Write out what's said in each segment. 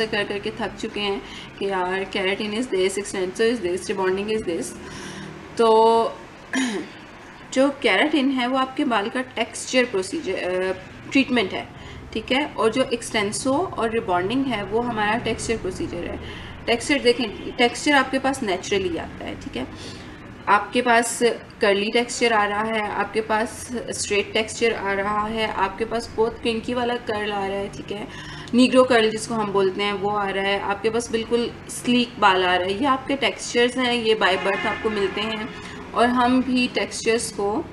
कर करके थक चुके हैं कि यार keratin is this, Xtenso is this, rebonding is this. तो जो केराटिन है वो आपके बाल का टेक्सचर प्रोसीजर ट्रीटमेंट है, ठीक है, और जो एक्सटेंसो और रिबॉन्डिंग है वो हमारा टेक्सचर प्रोसीजर है। टेक्सचर देखें, टेक्सचर आपके पास नेचुरली आता है, ठीक है, आपके पास कर्ली टेक्सचर आ रहा है, आपके पास स्ट्रेट टेक्सचर आ रहा है, आपके पास बहुत किंकी वाला कर्ल आ रहा है, ठीक है, नीग्रो कर्ल जिसको हम बोलते हैं वो आ रहा है, आपके पास बिल्कुल स्लीक बाल आ रहा है। ये आपके टेक्सचर्स हैं, ये बाय बर्थ आपको मिलते हैं और हम भी टेक्सचर्स को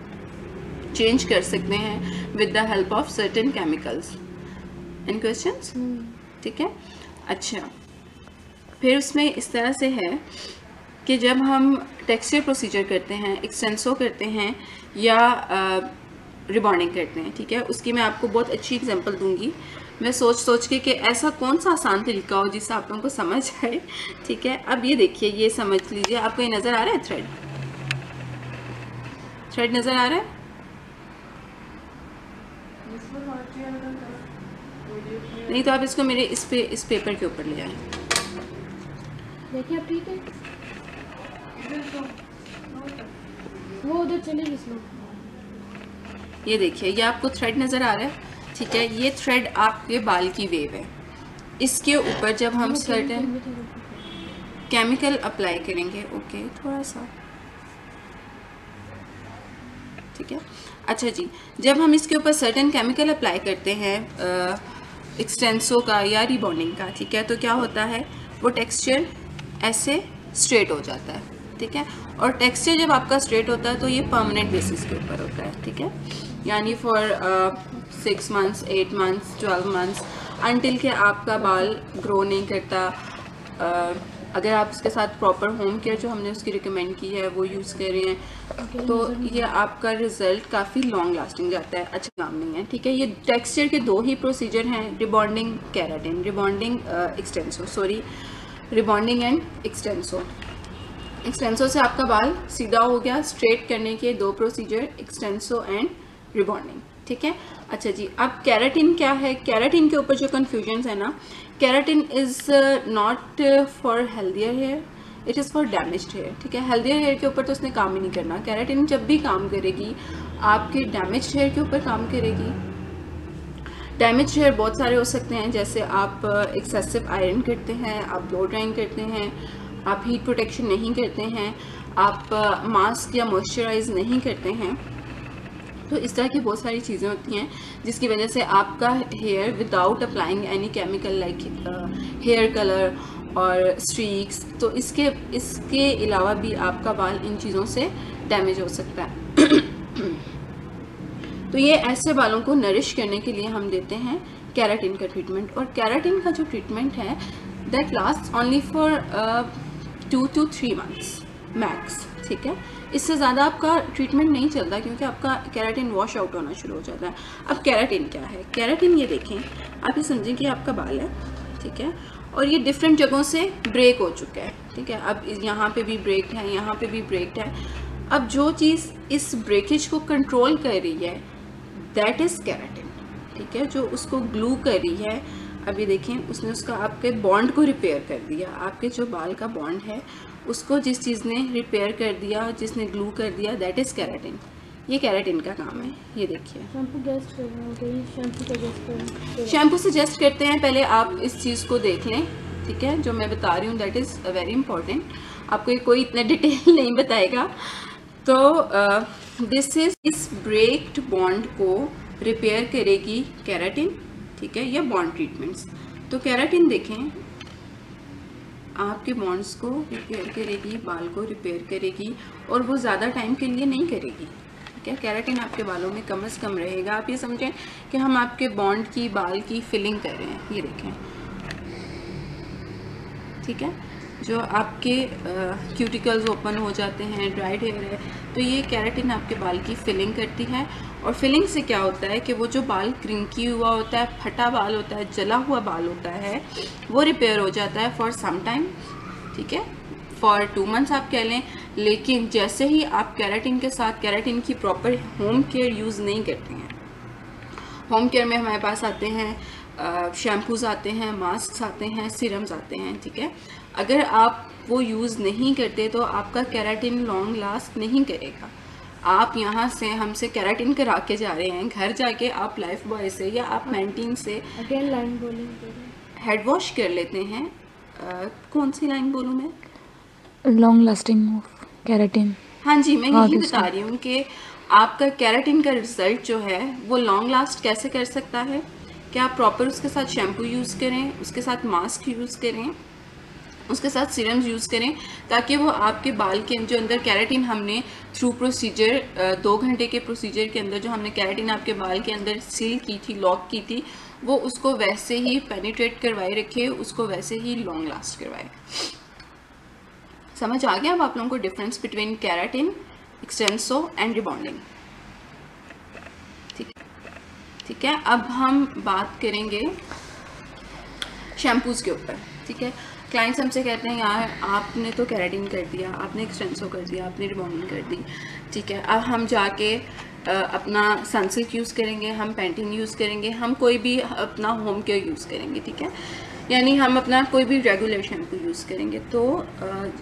चेंज कर सकते हैं with the help of certain chemicals. Any questions? ठीक है, अच्छा, फिर उसमें इस तरह से है कि जब हम टेक्सचर प्रोसीजर करते हैं, एक्सटेंसो करते हैं या रिबॉन्डिंग करते हैं, ठीक है, उसकी मैं आपको बहुत अच्छी एग्जांपल दूंगी। मैं सोच के कि ऐसा कौन सा आसान तरीका हो जिससे आप लोगों को समझ आए, ठीक है। अब ये देखिए, ये समझ लीजिए, आपको ये नज़र आ रहा है थ्रेड नज़र आ रहा है? नहीं तो आप इसको मेरे इस पेपर के ऊपर ले आए। देखिए अब ठीक है, वो उधर चले जिसमें। ये देखिए, ये आपको थ्रेड नज़र आ रहा है, ठीक है, ये थ्रेड आपके बाल की वेव है। इसके ऊपर जब हम सर्टेन केमिकल अप्लाई करेंगे, ओके, थोड़ा सा, ठीक है, अच्छा जी, जब हम इसके ऊपर सर्टेन केमिकल अप्लाई करते हैं एक्सटेंसो का या रिबॉन्डिंग का, ठीक है, तो क्या होता है, वो टेक्सचर ऐसे स्ट्रेट हो जाता है, ठीक है, और टेक्सचर जब आपका स्ट्रेट होता है तो ये परमानेंट बेसिस के ऊपर होता है, ठीक है, यानी for 6 months, 8 months, 12 months, until के आपका बाल ग्रो नहीं करता। अगर आप इसके साथ प्रॉपर होम केयर जो हमने उसकी रिकमेंड की है वो यूज़ कर रहे हैं तो ये आपका रिजल्ट काफ़ी लॉन्ग लास्टिंग जाता है, अच्छा काम नहीं है, ठीक है। ये टेक्सचर के दो ही प्रोसीजर हैं, rebonding keratin, rebonding Xtenso, sorry, rebonding and Xtenso. Xtenso से आपका बाल सीधा हो गया, स्ट्रेट करने के दो प्रोसीजर, एक्सटेंसो एंड रिबॉन्डिंग, ठीक है। अच्छा जी, अब केराटिन क्या है? केराटिन के ऊपर जो कन्फ्यूजन है ना, keratin is not for healthier hair, it is for damaged hair, ठीक है। हेल्दियर हेयर के ऊपर तो उसने काम ही नहीं करना। केराटिन जब भी काम करेगी आपके डैमेज्ड हेयर के ऊपर काम करेगी। डैमेज हेयर बहुत सारे हो सकते हैं, जैसे आप एक्सेसिव आयरन करते हैं, आप ब्लो ड्राइंग करते हैं, आप हीट प्रोटेक्शन नहीं करते हैं, आप मास्क या मॉइस्चराइज नहीं करते हैं, तो इस तरह की बहुत सारी चीज़ें होती हैं जिसकी वजह से आपका hair without applying any chemical like hair colour और स्ट्रीक्स, तो इसके अलावा भी आपका बाल इन चीज़ों से डैमेज हो सकता है। तो ये ऐसे बालों को नरिश करने के लिए हम देते हैं केराटिन का ट्रीटमेंट, और केराटिन का जो ट्रीटमेंट है that last only for 2 to 3 months max, ठीक है। इससे ज़्यादा आपका ट्रीटमेंट नहीं चलता क्योंकि आपका केराटिन वॉश आउट होना शुरू हो जाता है। अब केराटिन क्या है? केराटिन, ये देखें, आप ये समझें कि आपका बाल है, ठीक है, और ये डिफरेंट जगहों से ब्रेक हो चुका है, ठीक है। अब यहाँ पे भी ब्रेक्ड है, यहाँ पे भी ब्रेक्ड है। अब जो चीज़ इस ब्रेकेज को कंट्रोल कर रही है दैट इज़ केराटिन, ठीक है, जो उसको ग्लू कर रही है। अब ये देखें, उसने उसका आपके बॉन्ड को रिपेयर कर दिया, आपके जो बाल का बॉन्ड है उसको जिस चीज़ ने रिपेयर कर दिया, जिसने ग्लू कर दिया, दैट इज़ केराटिन। ये केराटिन का काम है। ये देखिए, शैम्पू सजेस्ट करते हैं, पहले आप इस चीज़ को देख लें, ठीक है, जो मैं बता रही हूँ दैट इज़ वेरी इंपॉर्टेंट। आपको ये कोई इतना डिटेल नहीं बताएगा। तो दिस इज, इस ब्रेक्ड बॉन्ड को रिपेयर करेगी केराटिन, ठीक है, या बॉन्ड ट्रीटमेंट्स। तो केराटिन देखें, आपके बॉन्ड्स को रिपेयर करेगी, बाल को रिपेयर करेगी, और वो ज़्यादा टाइम के लिए नहीं करेगी, ठीक है। केराटिन आपके बालों में कम से कम रहेगा। आप ये समझें कि हम आपके बॉन्ड की, बाल की फिलिंग कर रहे हैं। ये देखें, ठीक है, जो आपके क्यूटिकल्स ओपन हो जाते हैं, ड्राइड हेयर है, तो ये केराटिन आपके बाल की फिलिंग करती है। और फिलिंग से क्या होता है कि वो जो बाल क्रिंकी हुआ होता है, फटा बाल होता है, जला हुआ बाल होता है, वो रिपेयर हो जाता है फॉर सम टाइम, ठीक है, फॉर 2 मंथ्स आप कह लें। लेकिन जैसे ही आप केराटिन के साथ केराटिन की प्रॉपर होम केयर यूज़ नहीं करते हैं, होम केयर में हमारे पास आते हैं शैम्पूज़ आते हैं, मास्क आते हैं, सीरम्स आते हैं, ठीक है। अगर आप वो यूज़ नहीं करते तो आपका केराटिन लॉन्ग लास्ट नहीं करेगा। आप यहाँ से हमसे केराटिन करा के जा रहे हैं, घर जाके आप लाइफ बॉय से या आप मेंटीन से again line bowling head wash कर लेते हैं। कौन सी लाइन बोलूँ मैं? Long lasting of keratin. हाँ जी, मैं हाँ, यही दूसरा। बता रही हूँ कि आपका केराटिन का रिजल्ट जो है वो लॉन्ग लास्ट कैसे कर सकता है कि आप प्रॉपर उसके साथ शैम्पू यूज़ करें, उसके साथ मास्क यूज़ करें, उसके साथ सीरम्स यूज़ करें, ताकि वो आपके बाल के जो अंदर केराटिन हमने थ्रू प्रोसीजर 2 घंटे के प्रोसीजर के अंदर जो हमने केराटिन आपके बाल के अंदर सील की थी, लॉक की थी, वो उसको वैसे ही पेनिट्रेट करवाए रखे, उसको वैसे ही लॉन्ग लास्ट करवाए। समझ आ गया अब आप लोगों को difference between keratin, Xtenso and rebonding? ठीक है। अब हम बात करेंगे शैम्पूज़ के ऊपर, ठीक है। क्लाइंट्स हमसे कहते हैं यार आपने तो केराटिन कर दिया, आपने एक्सटेंसो कर दिया, आपने रिबॉन्डिंग कर दी, ठीक है। अब हम जाके अपना सनसिल्क यूज़ करेंगे, हम पेंटीन यूज़ करेंगे, हम कोई भी अपना होम केयर यूज़ करेंगे, ठीक है। यानी हम अपना कोई भी रेगुलर शैम्पू यूज़ करेंगे। तो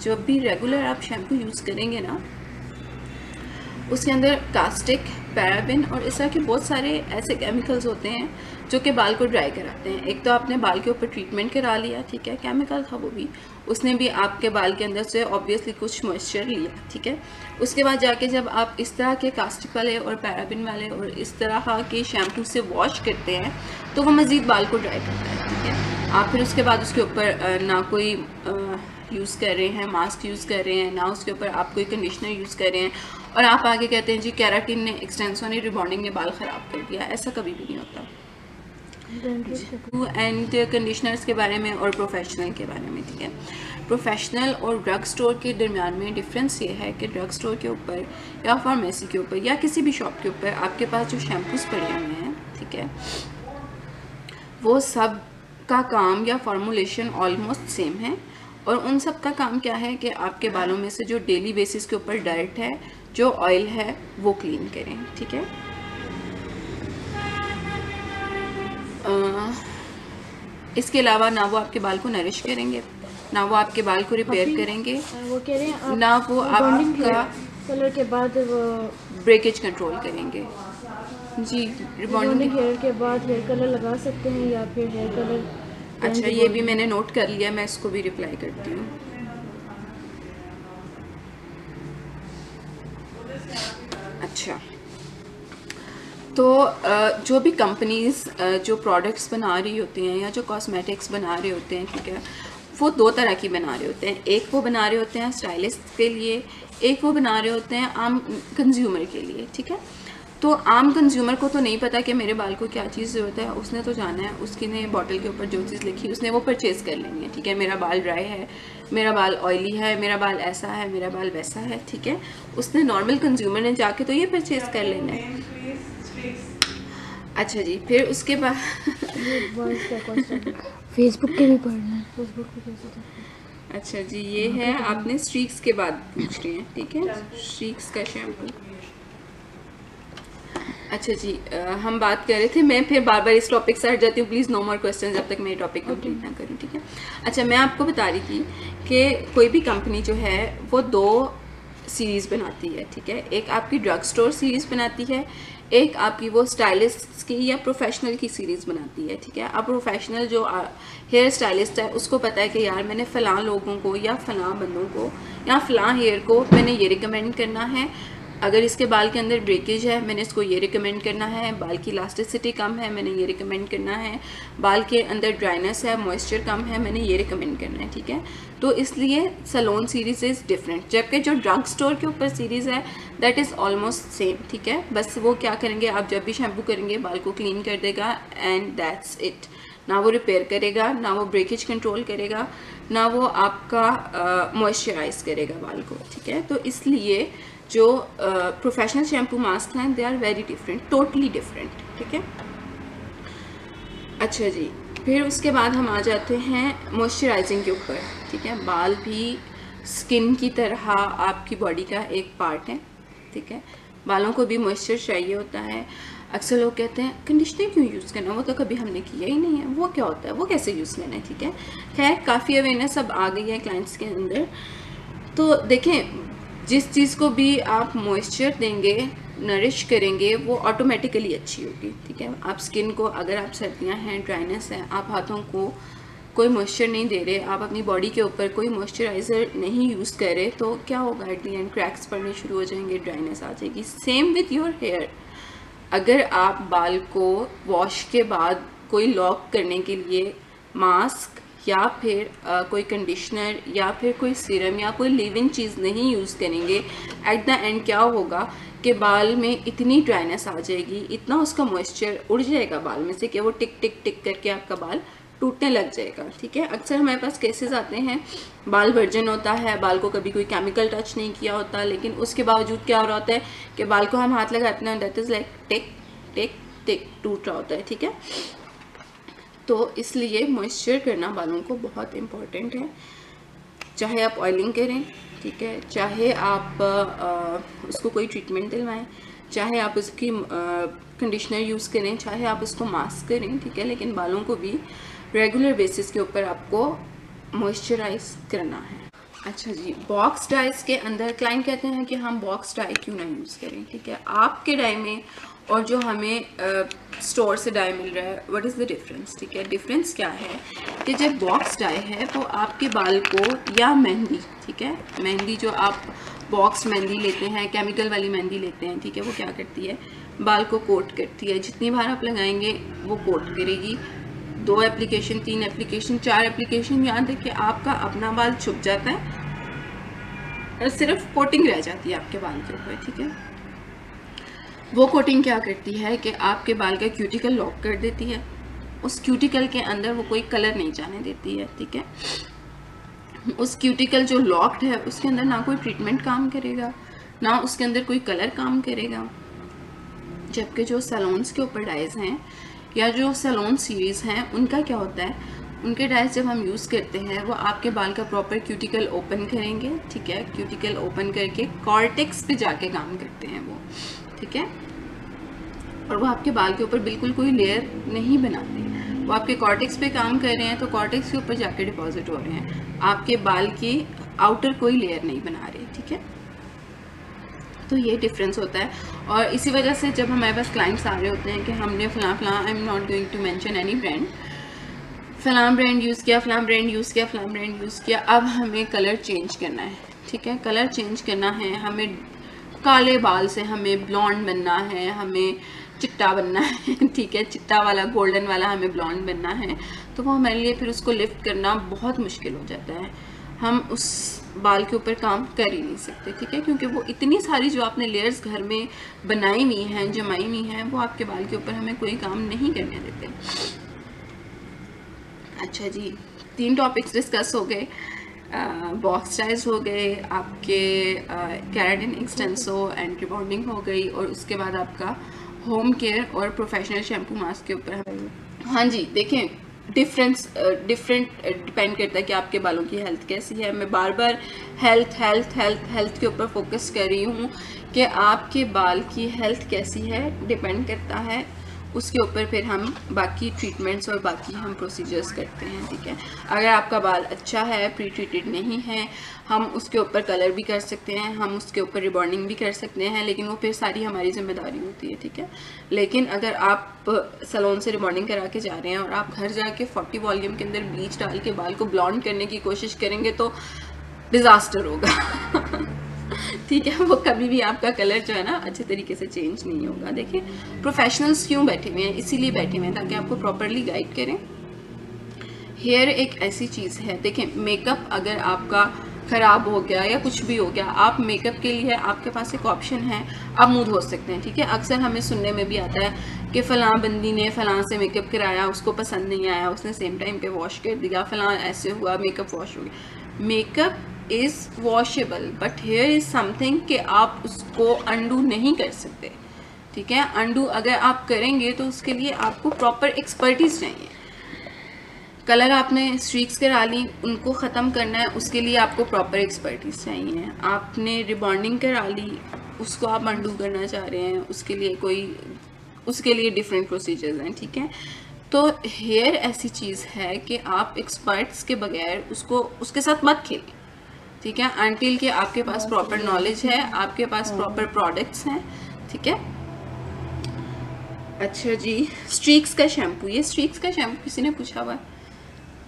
जब भी रेगुलर आप शैम्पू यूज़ करेंगे ना, उसके अंदर कास्टिक, पैराबिन और इस तरह के बहुत सारे ऐसे केमिकल्स होते हैं जो कि बाल को ड्राई कराते हैं। एक तो आपने बाल के ऊपर ट्रीटमेंट करा लिया, ठीक है, केमिकल था वो भी, उसने भी आपके बाल के अंदर से ऑब्वियसली कुछ मॉइस्चर लिया, ठीक है। उसके बाद जाके जब आप इस तरह के कास्टिक वाले और पैराबिन वाले और इस तरह के शैम्पू से वॉश करते हैं तो वो मज़ीद बाल को ड्राई करता है, ठीक है। आप फिर उसके बाद उसके ऊपर ना कोई यूज़ कर रहे हैं, मास्क यूज़ कर रहे हैं, ना उसके ऊपर आप कोई कंडीशनर यूज़ कर रहे हैं, और आप आगे कहते हैं जी केराटिन ने, एक्सटेंसो ने, रिबॉन्डिंग ने बाल ख़राब कर दिया। ऐसा कभी भी नहीं होता। एंड कंडीशनर्स के बारे में और प्रोफेशनल के बारे में, ठीक है। प्रोफेशनल और ड्रग स्टोर के दरमियान में डिफरेंस ये है कि ड्रग स्टोर के ऊपर या फार्मेसी के ऊपर या किसी भी शॉप के ऊपर आपके पास जो शैम्पूस पड़े हुए हैं, ठीक है, वो सब का काम या फॉर्मुलेशन ऑलमोस्ट सेम है, और उन सब का काम क्या है कि आपके बालों में से जो डेली बेसिस के ऊपर डर्ट है, जो ऑयल है, वो क्लीन करें, ठीक है। इसके अलावा ना वो आपके बाल को नरिश करेंगे, ना वो आपके बाल को रिपेयर करेंगे, वो कह रहे हैं ना वो आपका कलर के बाद वो ब्रेकेज कंट्रोल करेंगे। जी, रिबॉन्डिंग हेयर के बाद हेयर कलर लगा सकते हैं या फिर हेयर कलर। अच्छा, ये भी मैंने नोट कर लिया, मैं इसको भी रिप्लाई करती हूँ। अच्छा, तो जो भी कंपनीज़ जो प्रोडक्ट्स बना रही होती हैं या जो कॉस्मेटिक्स बना रहे होते हैं, ठीक है, वो 2 तरह की बना रहे होते हैं। एक वो बना रहे होते हैं स्टाइलिस्ट के लिए, एक वो बना रहे होते हैं आम कंज्यूमर के लिए, ठीक है। तो आम कंज्यूमर को तो नहीं पता कि मेरे बाल को क्या चीज़ ज़रूरत है, उसने तो जाना है, उसकी ने बॉटल के ऊपर जो चीज़ लिखी उसने वो परचेज़ कर लेनी है, ठीक है। मेरा बाल ड्राई है, मेरा बाल ऑयली है, मेरा बाल ऐसा है, मेरा बाल वैसा है, ठीक है। उसने नॉर्मल कंज्यूमर ने जाके तो ये परचेज़ कर लेना है। अच्छा जी, फिर उसके बाद फेसबुक के भी पढ़ना है। फेसबुक पे कैसे अच्छा जी, ये है आपने स्ट्रीक्स के बाद पूछ रहे हैं, ठीक है, स्ट्रीक्स का शैम्पू। अच्छा जी, हम बात कर रहे थे, मैं फिर बार बार इस टॉपिक से हट जाती हूँ, प्लीज़ नो मोर क्वेश्चन जब तक मैं ये टॉपिक कंप्लीट ना करूँ, ठीक है। अच्छा, मैं आपको बता रही थी कि कोई भी कंपनी जो है वो 2 सीरीज़ बनाती है, ठीक है। एक आपकी ड्रग स्टोर सीरीज़ बनाती है, एक आपकी वो स्टाइलिस्ट की या प्रोफेशनल की सीरीज़ बनाती है, ठीक है। अब प्रोफेशनल जो हेयर स्टाइलिस्ट है उसको पता है कि यार मैंने फ़लाँ लोगों को या फ़लाँ बंदों को या फ़लाँ हेयर को मैंने ये रिकमेंड करना है, अगर इसके बाल के अंदर ब्रेकेज है मैंने इसको ये रिकमेंड करना है, बाल की इलास्टिसिटी कम है मैंने ये रिकमेंड करना है, बाल के अंदर ड्राइनेस है, मॉइस्चर कम है, मैंने ये रिकमेंड करना है, ठीक है। तो इसलिए सलोन सीरीज़ इज़ डिफरेंट, जबकि जो ड्रग स्टोर के ऊपर सीरीज़ है दैट इज़ ऑलमोस्ट सेम, ठीक है। बस वो क्या करेंगे, आप जब भी शैम्पू करेंगे बाल को क्लीन कर देगा एंड दैट्स इट। ना वो रिपेयर करेगा, ना वो ब्रेकेज कंट्रोल करेगा, ना वो आपका मॉइस्चराइज करेगा बाल को, ठीक है। तो इसलिए जो प्रोफेशनल शैम्पू मास्क हैं they are very different, totally different, ठीक है। अच्छा जी, फिर उसके बाद हम आ जाते हैं मॉइस्चराइजिंग के ऊपर, ठीक है। बाल भी स्किन की तरह आपकी बॉडी का एक पार्ट है, ठीक है। बालों को भी मॉइस्चर चाहिए होता है। अक्सर लोग कहते हैं कंडीशनर क्यों यूज़ करना, वो तो कभी हमने किया ही नहीं है, वो क्या होता है, वो कैसे यूज़ करना है, ठीक है। खैर काफ़ी अवेयरनेस अब आ गई है क्लाइंट्स के अंदर। तो देखें, जिस चीज़ को भी आप मॉइस्चर देंगे, नरिश करेंगे, वो ऑटोमेटिकली अच्छी होगी, ठीक है। आप स्किन को, अगर आप सर्दियाँ हैं, ड्राइनेस है, आप हाथों को कोई मॉइस्चर नहीं दे रहे, आप अपनी बॉडी के ऊपर कोई मॉइस्चराइज़र नहीं यूज़ कर रहे, तो क्या होगा, एट दी एंड क्रैक्स पड़ने शुरू हो जाएंगे, ड्राइनेस आ जाएगी। Same with your hair. अगर आप बाल को वॉश के बाद कोई लॉक करने के लिए मास्क या फिर कोई कंडीशनर या फिर कोई सीरम या कोई लिविंग चीज़ नहीं यूज़ करेंगे, एट द एंड क्या होगा कि बाल में इतनी ड्राइनेस आ जाएगी, इतना उसका मॉइस्चर उड़ जाएगा बाल में से कि वो टिक टिक टिक करके आपका बाल टूटने लग जाएगा, ठीक है। अक्सर हमारे पास केसेस आते हैं, बाल वर्जन होता है, बाल को कभी कोई केमिकल टच नहीं किया होता, लेकिन उसके बावजूद क्या हो रहा होता है कि बाल को हम हाथ लगाते हैं, दैट इज़ लाइक टिक टिक टिक टूट रहा होता है, ठीक है। तो इसलिए मॉइस्चर करना बालों को बहुत इम्पॉर्टेंट है, चाहे आप ऑयलिंग करें, ठीक है, चाहे आप उसको कोई ट्रीटमेंट दिलवाएं, चाहे आप उसकी कंडीशनर यूज़ करें, चाहे आप उसको मास्क करें, ठीक है, लेकिन बालों को भी रेगुलर बेसिस के ऊपर आपको मॉइस्चराइज करना है। अच्छा जी, बॉक्स डाइज के अंदर क्लाइंट कहते हैं कि हम बॉक्स डाई क्यों ना यूज़ करें, ठीक है। आपके डाई में और जो हमें स्टोर से डाई मिल रहा है, व्हाट इज़ द डिफरेंस, ठीक है। डिफरेंस क्या है कि जब बॉक्स डाई है तो आपके बाल को, या मेहंदी, ठीक है, मेहंदी जो आप बॉक्स मेहंदी लेते हैं, केमिकल वाली मेहंदी लेते हैं, ठीक है, वो क्या करती है, बाल को कोट करती है। जितनी बार आप लगाएंगे वो कोट करेगी, 2 एप्लीकेशन, 3 एप्लीकेशन, 4 एप्लीकेशन, यहाँ तक कि आपका अपना बाल छुप जाता है और सिर्फ कोटिंग रह जाती है आपके बाल के ऊपर, ठीक है। वो कोटिंग क्या करती है कि आपके बाल का क्यूटिकल लॉक कर देती है, उस क्यूटिकल के अंदर वो कोई कलर नहीं जाने देती है, ठीक है। उस क्यूटिकल जो लॉक्ड है उसके अंदर ना कोई ट्रीटमेंट काम करेगा, ना उसके अंदर कोई कलर काम करेगा। जबकि जो सैलून्स के ऊपर डाइज हैं या जो सैलून सीरीज़ हैं, उनका क्या होता है, उनके डाइज जब हम यूज़ करते हैं वो आपके बाल का प्रॉपर क्यूटिकल ओपन करेंगे, ठीक है, क्यूटिकल ओपन करके कॉर्टेक्स पे जाके काम करते हैं वो, ठीक है। और वो आपके बाल के ऊपर बिल्कुल कोई लेयर नहीं बनाते, वो आपके कॉर्टेक्स पे काम कर रहे हैं, तो कॉर्टेक्स के ऊपर जाके डिपॉजिट हो रहे हैं, आपके बाल की आउटर कोई लेयर नहीं बना रहे, ठीक है। तो ये डिफरेंस होता है। और इसी वजह से जब हमारे पास क्लाइंट्स आ रहे होते हैं कि हमने फलां I am not going to mention any brand, फलां ब्रांड यूज़ किया, फलां ब्रांड यूज़ किया, फलां ब्रांड यूज़ किया, अब हमें कलर चेंज करना है, ठीक है, कलर चेंज करना है, हमें काले बाल से हमें ब्लॉन्ड बनना है, हमें चिट्टा बनना है, ठीक है, चिट्टा वाला, गोल्डन वाला हमें ब्लॉन्ड बनना है, तो वो हमारे लिए फिर उसको लिफ्ट करना बहुत मुश्किल हो जाता है, हम उस बाल के ऊपर काम कर ही नहीं सकते, ठीक है, क्योंकि वो इतनी सारी जो आपने लेयर्स घर में बनाई हुई हैं, जमाई हुई हैं, वो आपके बाल के ऊपर हमें कोई काम नहीं करने देते। अच्छा जी, 3 टॉपिक्स डिस्कस हो गए, बॉक्स डाइज हो गए, आपके केराटिन एक्सटेंसो एंड रिबॉन्डिंग हो गई, और उसके बाद आपका होम केयर और प्रोफेशनल शैम्पू मास्क के ऊपर। हाँ जी, देखें, डिफरेंट डिपेंड करता है कि आपके बालों की हेल्थ कैसी है। मैं बार बार हेल्थ के ऊपर फोकस कर रही हूँ कि आपके बाल की हेल्थ कैसी है, डिपेंड करता है उसके ऊपर फिर हम बाकी ट्रीटमेंट्स और बाकी हम प्रोसीजर्स करते हैं, ठीक है। अगर आपका बाल अच्छा है, प्री ट्रीटेड नहीं है, हम उसके ऊपर कलर भी कर सकते हैं, हम उसके ऊपर रिबॉन्डिंग भी कर सकते हैं, लेकिन वो फिर सारी हमारी जिम्मेदारी होती है, ठीक है। लेकिन अगर आप सैलून से रिबॉन्डिंग करा के जा रहे हैं और आप घर जाके 40 वॉल्यूम के अंदर ब्लीच डाल के बाल को ब्लॉन्ड करने की कोशिश करेंगे तो डिज़ास्टर होगा ठीक है, वो कभी भी आपका कलर जो है ना अच्छे तरीके से चेंज नहीं होगा। देखिए, प्रोफेशनल्स क्यों बैठे हुए हैं, इसीलिए बैठे हुए हैं ताकि आपको प्रॉपरली गाइड करें। हेयर एक ऐसी चीज़ है, देखें, मेकअप अगर आपका ख़राब हो गया या कुछ भी हो गया, आप मेकअप के लिए आपके पास एक ऑप्शन है, आप मुंह धो सकते हैं, ठीक है। अक्सर हमें सुनने में भी आता है कि फ़लाँ बंदी ने फ़लाँ से मेकअप कराया, उसको पसंद नहीं आया, उसने सेम टाइम पे वॉश कर दिया, फ़लाँ ऐसे हुआ, मेकअप वॉश हो गया। Makeup is washable, but here is something कि आप उसको अंडू नहीं कर सकते, ठीक है। अंडू अगर आप करेंगे तो उसके लिए आपको प्रॉपर एक्सपर्टीज़ चाहिए। कलर आपने स्ट्रीक्स करा ली, उनको ख़त्म करना है, उसके लिए आपको प्रॉपर एक्सपर्टीज़ चाहिए। आपने रिबॉन्डिंग करा ली, उसको आप अंडू करना चाह रहे हैं, उसके लिए कोई उसके लिए डिफरेंट प्रोसीजर्स हैं, ठीक है। तो हेयर ऐसी चीज़ है कि आप एक्सपर्ट्स के बगैर उसको उसके साथ मत खेलें, ठीक है, अनटिल कि आपके पास प्रॉपर नॉलेज है, आपके पास प्रॉपर प्रोडक्ट्स हैं, ठीक है। अच्छा जी, स्ट्रीक्स का शैम्पू, ये स्ट्रीक्स का शैम्पू किसी ने पूछा हुआ है।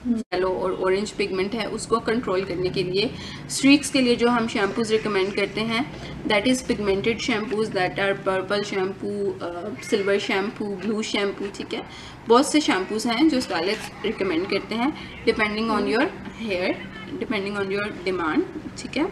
येलो और ऑरेंज पिगमेंट है उसको कंट्रोल करने के लिए स्ट्रीक्स के लिए जो हम शैम्पूज रिकमेंड करते हैं that is pigmented shampoos, that are purple shampoo, silver shampoo, blue shampoo, ठीक है। बहुत से शैम्पूज हैं जो स्टाइलिस्ट रिकमेंड करते हैं depending on your hair, depending on your demand, ठीक है।